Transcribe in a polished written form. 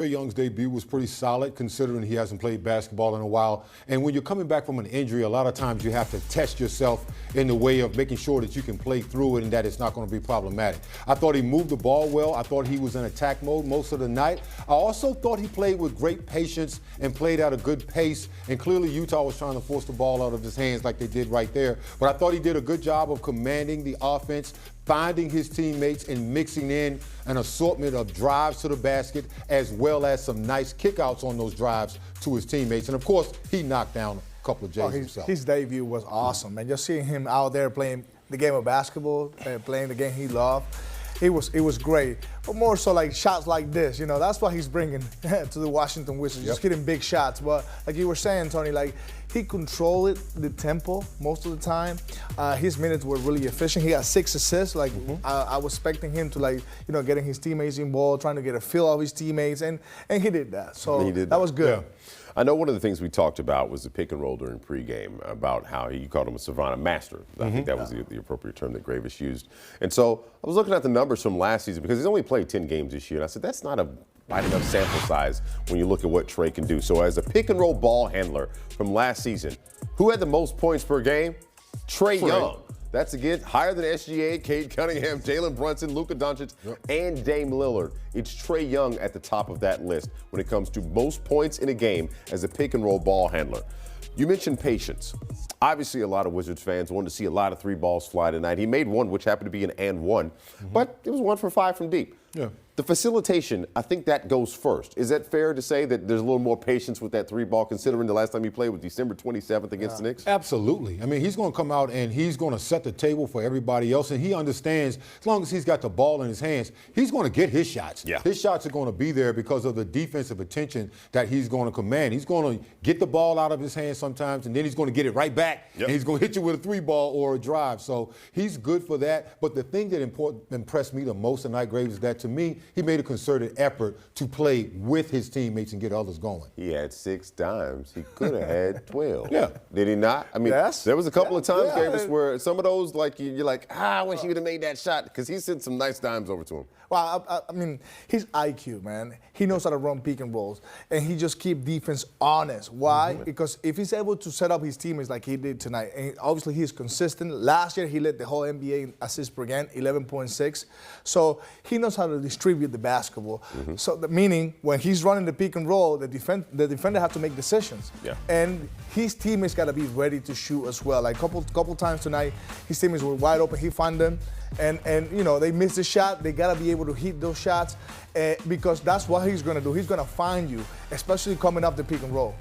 Trae Young's debut was pretty solid considering he hasn't played basketball in a while. And when you're coming back from an injury, a lot of times you have to test yourself in the way of making sure that you can play through it and that it's not going to be problematic. I thought he moved the ball well. I thought he was in attack mode most of the night. I also thought he played with great patience and played at a good pace. And clearly Utah was trying to force the ball out of his hands like they did right there. But I thought he did a good job of commanding the offense, finding his teammates and mixing in an assortment of drives to the basket as well as some nice kickouts on those drives to his teammates. And, of course, he knocked down a couple of J's himself. His debut was awesome, man. Just seeing him out there playing the game of basketball, playing the game he loved, it was great. But more so like shots like this, you know, that's what he's bringing to the Washington Wizards, just hitting big shots. But like you were saying, Tony, like he controlled the tempo most of the time. His minutes were really efficient. He got 6 assists. Like I was expecting him to, like, you know, getting his teammates involved, trying to get a feel of his teammates, and he did that. So that was good. Yeah. I know one of the things we talked about was the pick and roll during pregame, about how you called him a Savannah master. I think that was the appropriate term that Greivis used. And so I was looking at the numbers from last season because he's only played 10 games this year. And I said, that's not a wide enough sample size when you look at what Trae can do. So as a pick and roll ball handler from last season, who had the most points per game? Trae Young. That's again higher than SGA, Cade Cunningham, Jalen Brunson, Luka Doncic, and Dame Lillard. It's Trae Young at the top of that list when it comes to most points in a game as a pick and roll ball handler. You mentioned patience. Obviously, a lot of Wizards fans wanted to see a lot of 3 balls fly tonight. He made one, which happened to be an and one, but it was 1 for 5 from deep. Yeah. The facilitation, I think that goes first. Is that fair to say that there's a little more patience with that 3 ball, considering the last time he played was December 27th against the Knicks? Absolutely. I mean, he's going to come out and he's going to set the table for everybody else, and he understands as long as he's got the ball in his hands, he's going to get his shots. Yeah. His shots are going to be there because of the defensive attention that he's going to command. He's going to get the ball out of his hands sometimes, and then he's going to get it right back, and he's going to hit you with a 3 ball or a drive. So he's good for that. But the thing that impressed me the most tonight, Greivis, is that to me, he made a concerted effort to play with his teammates and get others going. He had 6 dimes. He could have had 12. Yeah. Did he not? I mean, there was a couple of times, Greivis, where some of those, like, you're like, I wish he would have made that shot, because he sent some nice dimes over to him. Well, I mean, his IQ, man. He knows how to run pick and rolls, and he just keep defense honest. Why? Because if he's able to set up his teammates like he did tonight, and obviously he's consistent. Last year, he led the whole NBA in assists per game, 11.6. So he knows how to distribute the basketball. So meaning, when he's running the pick and roll, the defender has to make decisions. Yeah. And his teammates got to be ready to shoot as well. Like couple times tonight, his teammates were wide open. He found them, and you know, they missed the shot. They got to be able to hit those shots because that's what he's going to do. He's going to find you, especially coming up the pick and roll.